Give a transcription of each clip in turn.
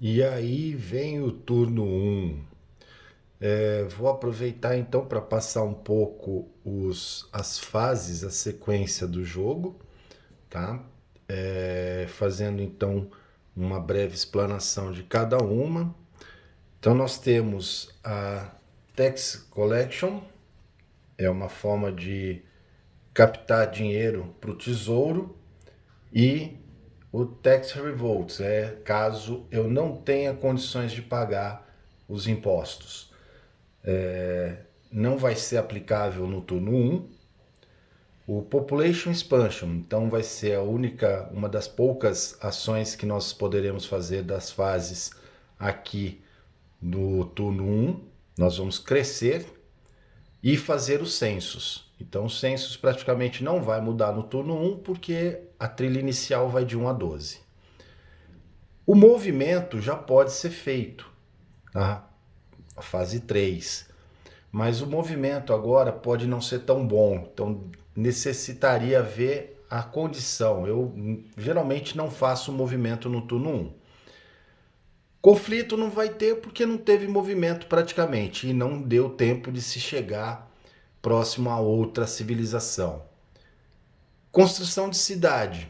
E aí vem o turno um. Vou aproveitar então para passar um pouco as fases, a sequência do jogo, tá? Fazendo então uma breve explanação de cada uma. Então nós temos a Tax Collection, é uma forma de captar dinheiro para o tesouro, e o Tax Revolt é caso eu não tenha condições de pagar os impostos. Não vai ser aplicável no turno um. O Population Expansion, então vai ser uma das poucas ações que nós poderemos fazer das fases aqui no turno um. Nós vamos crescer e fazer os censos. Então os censos praticamente não vai mudar no turno um porque a trilha inicial vai de 1 a 12. O movimento já pode ser feito, tá? A fase 3. Mas o movimento agora pode não ser tão bom, então necessitaria ver a condição. Eu geralmente não faço movimento no turno um. Conflito não vai ter porque não teve movimento praticamente e não deu tempo de se chegar próximo a outra civilização. Construção de cidade,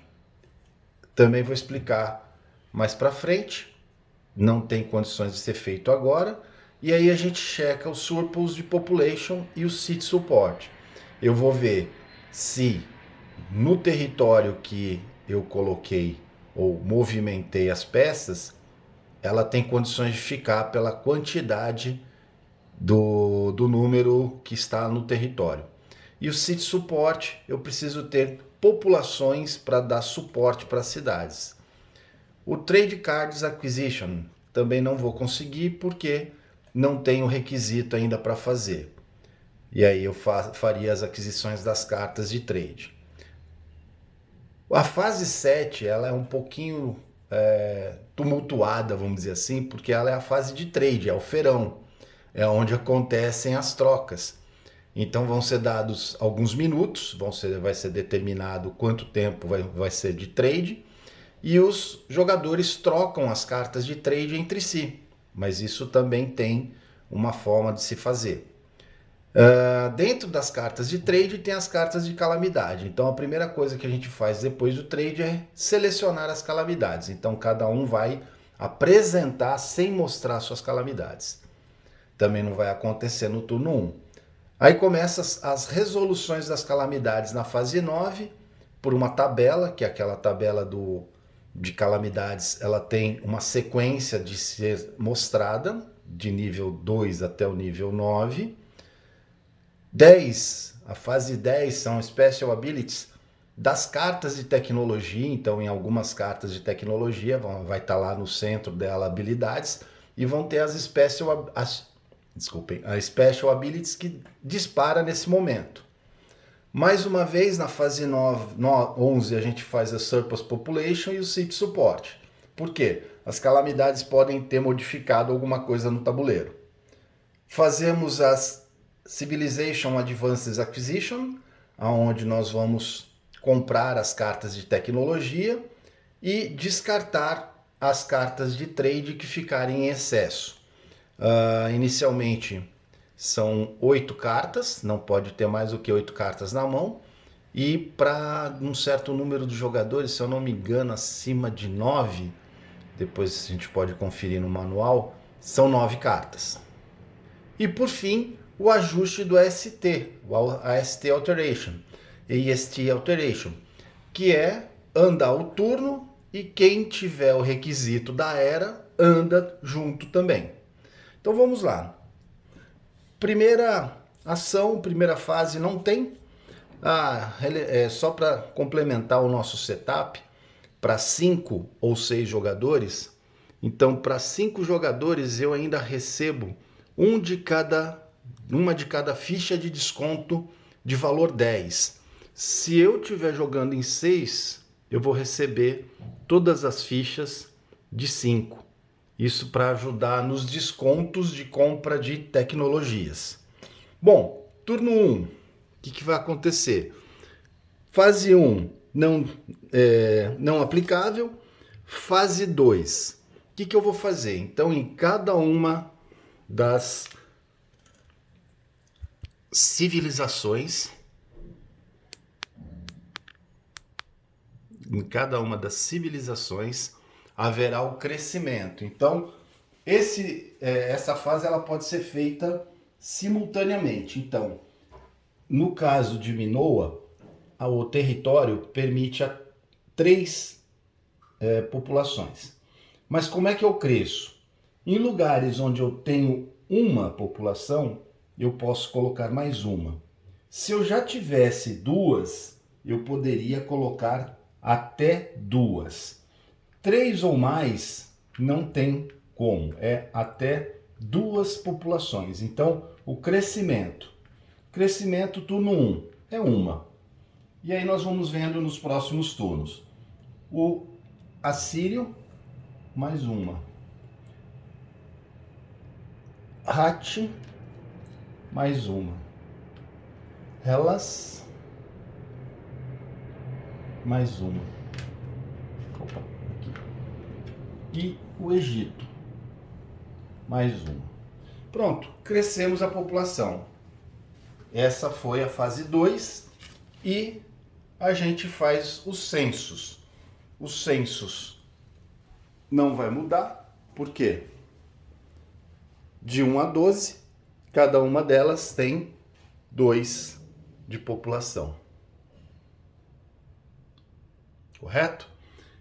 também vou explicar mais para frente, não tem condições de ser feito agora. E aí a gente checa o surplus de population e o city support. Eu vou ver se no território que eu coloquei ou movimentei as peças, ela tem condições de ficar pela quantidade do número que está no território. E o city support, eu preciso ter populações para dar suporte para as cidades. O Trade Cards Acquisition também não vou conseguir porque não tenho requisito ainda para fazer. E aí eu faria as aquisições das cartas de trade. A fase 7 ela é um pouquinho tumultuada, vamos dizer assim, porque ela é a fase de trade, é o feirão, é onde acontecem as trocas. Então vão ser dados alguns minutos, vai ser determinado quanto tempo vai ser de trade, e os jogadores trocam as cartas de trade entre si. Mas isso também tem uma forma de se fazer. Dentro das cartas de trade tem as cartas de calamidade. Então a primeira coisa que a gente faz depois do trade é selecionar as calamidades. Então cada um vai apresentar sem mostrar suas calamidades. Também não vai acontecer no turno 1. Aí começam as resoluções das calamidades na fase 9 por uma tabela, que é aquela tabela de calamidades, ela tem uma sequência de ser mostrada, de nível 2 até o nível 9. 10, a fase 10 são Special Abilities das cartas de tecnologia. Então, em algumas cartas de tecnologia, vai estar lá no centro dela habilidades, e vão ter as Special Abilities que dispara nesse momento. Mais uma vez, na fase 11, a gente faz a Surplus Population e o City Support. Por quê? As calamidades podem ter modificado alguma coisa no tabuleiro. Fazemos as Civilization Advanced Acquisition, onde nós vamos comprar as cartas de tecnologia e descartar as cartas de trade que ficarem em excesso. Inicialmente são 8 cartas, não pode ter mais do que 8 cartas na mão. E para um certo número de jogadores, se eu não me engano, acima de 9, depois a gente pode conferir no manual, são 9 cartas. E por fim, o ajuste do AST, o AST Alteration, AST Alteration, que é andar o turno e quem tiver o requisito da era anda junto também. Então vamos lá. Primeira ação, primeira fase não tem. Só para complementar o nosso setup, para 5 ou 6 jogadores. Então, para 5 jogadores, eu ainda recebo uma de cada ficha de desconto de valor 10. Se eu estiver jogando em 6, eu vou receber todas as fichas de 5. Isso para ajudar nos descontos de compra de tecnologias. Bom, turno 1, o que vai acontecer? Fase 1, não aplicável. Fase 2, que eu vou fazer? Então, em cada uma das civilizações, haverá o crescimento. Então, essa fase ela pode ser feita simultaneamente. Então, no caso de Minoa, o território permite a 3 populações. Mas como é que eu cresço? Em lugares onde eu tenho uma população, eu posso colocar mais uma. Se eu já tivesse 2, eu poderia colocar até 2. 3 ou mais não tem como, é até 2 populações. Então, o crescimento turno 1 é uma. E aí nós vamos vendo nos próximos turnos. O assírio, mais uma. Hatti, mais uma. Hellas, mais uma. Opa, aqui. E o Egito, mais uma. Pronto, crescemos a população. Essa foi a fase 2 e a gente faz os censos. Os censos não vai mudar, por quê? De 1 a 12, cada uma delas tem 2 de população. Correto?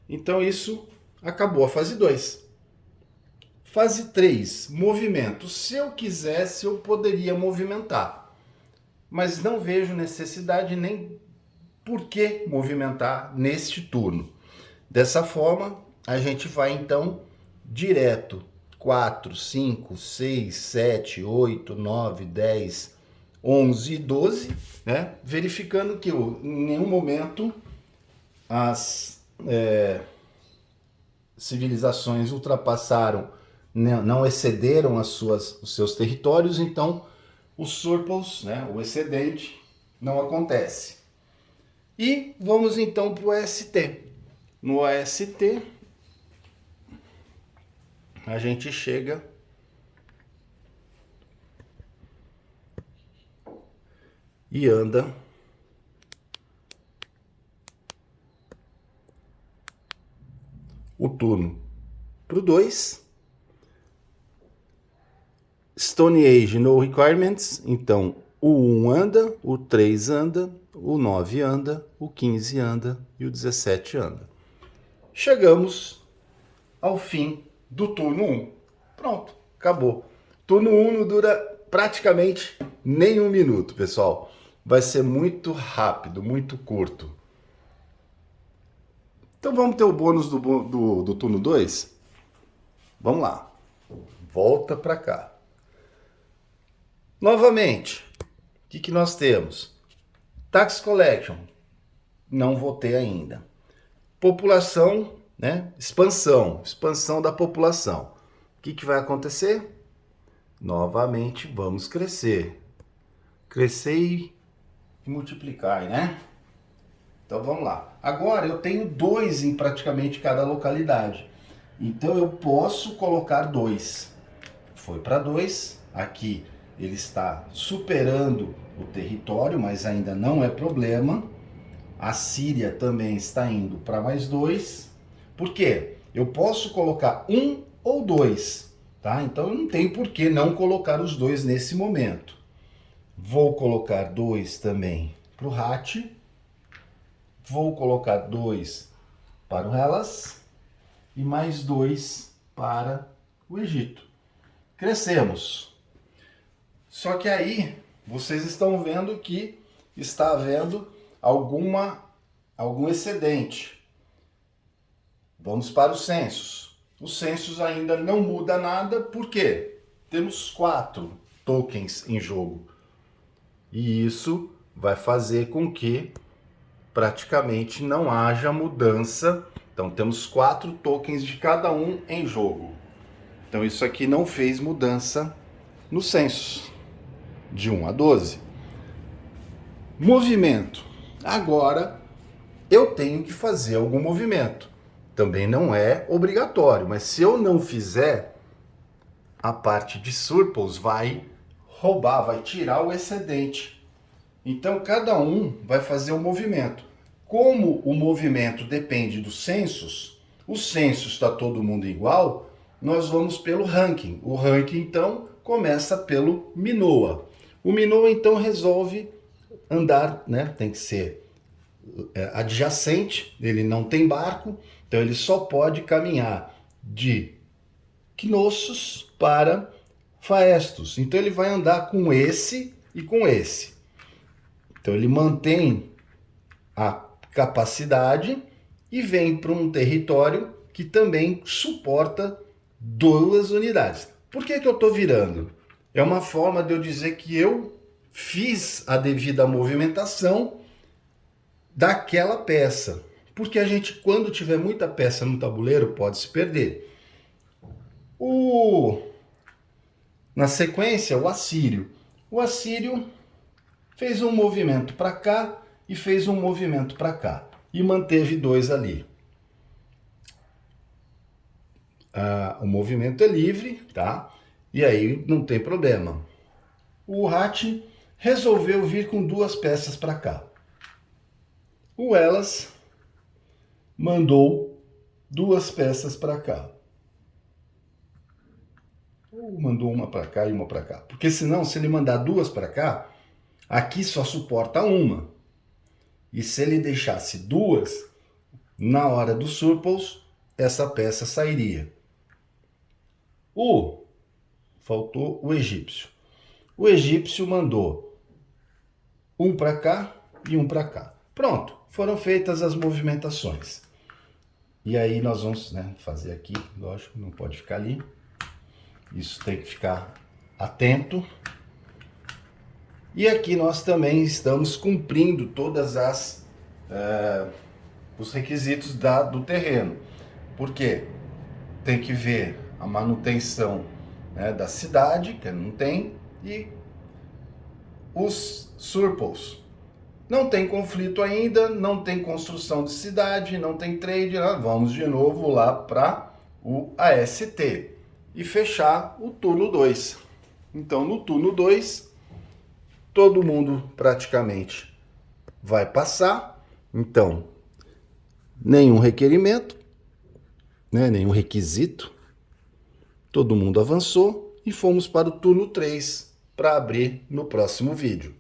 Então isso acabou a fase 2. Fase 3, movimento. Se eu quisesse, eu poderia movimentar. Mas não vejo necessidade nem por que movimentar neste turno. Dessa forma, a gente vai então direto. 4, 5, 6, 7, 8, 9, 10, 11 e 12, né? Verificando que em nenhum momento as civilizações ultrapassaram, não excederam os seus territórios, então o surplus, né, o excedente, não acontece. E vamos então para o AST. No AST, a gente chega e anda o turno para o 2. Stone Age no requirements, então o 1 anda, o 3 anda, o 9 anda, o 15 anda e o 17 anda. Chegamos ao fim do turno 1. Pronto, acabou. Turno 1 não dura praticamente nem 1 minuto, pessoal. Vai ser muito rápido, muito curto. Então vamos ter o bônus do turno 2? Vamos lá. Volta para cá. Novamente, o que nós temos? Tax Collection. Não votei ainda. População, né? Expansão da população. O que vai acontecer? Novamente, vamos crescer. Crescer e multiplicar, né? Então vamos lá. Agora eu tenho 2 em praticamente cada localidade. Então eu posso colocar 2. Foi para 2. Aqui ele está superando o território, mas ainda não é problema. A Síria também está indo para mais 2. Por quê? Eu posso colocar 1 ou 2, tá? Então eu não tenho por que não colocar os 2 nesse momento. Vou colocar 2 também para o Hatti. Vou colocar 2 para o Hellas e mais 2 para o Egito. Crescemos. Só que aí vocês estão vendo que está havendo algum excedente. Vamos para os censos. Os censos ainda não muda nada, por quê? Temos 4 tokens em jogo. E isso vai fazer com que praticamente não haja mudança. Então temos 4 tokens de cada um em jogo. Então isso aqui não fez mudança no census, de 1 a 12. Movimento. Agora eu tenho que fazer algum movimento. Também não é obrigatório, mas se eu não fizer, a parte de surplus vai roubar, vai tirar o excedente. Então cada um vai fazer um movimento. Como o movimento depende dos censos, o censo está todo mundo igual, nós vamos pelo ranking. O ranking então começa pelo Minoa. O Minoa então resolve andar, né? Tem que ser adjacente, ele não tem barco, então ele só pode caminhar de Knossos para Faestus. Então ele vai andar com esse e com esse. Então ele mantém a capacidade e vem para um território que também suporta 2 unidades. Por que eu estou virando? É uma forma de eu dizer que eu fiz a devida movimentação daquela peça. Porque a gente, quando tiver muita peça no tabuleiro, pode se perder. Na sequência, o assírio. O assírio fez um movimento para cá e fez um movimento para cá. E manteve 2 ali. O movimento é livre, tá? E aí não tem problema. O Hat resolveu vir com 2 peças para cá. O Elas mandou 2 peças para cá. Ou mandou uma para cá e uma para cá. Porque senão, se ele mandar 2 para cá, aqui só suporta 1. E se ele deixasse 2, na hora do surplus, essa peça sairia. Faltou o egípcio. O egípcio mandou 1 para cá e 1 para cá. Pronto, foram feitas as movimentações. E aí nós vamos, né, fazer aqui, lógico, não pode ficar ali. Isso tem que ficar atento. E aqui nós também estamos cumprindo todas os requisitos do terreno. Por quê? Tem que ver a manutenção, né, da cidade, que não tem, e os surplus. Não tem conflito ainda, não tem construção de cidade, não tem trade. Vamos de novo lá para o AST e fechar o turno 2. Então, no turno 2, todo mundo praticamente vai passar. Então, nenhum requerimento, né, nenhum requisito. Todo mundo avançou e fomos para o turno 3 para abrir no próximo vídeo.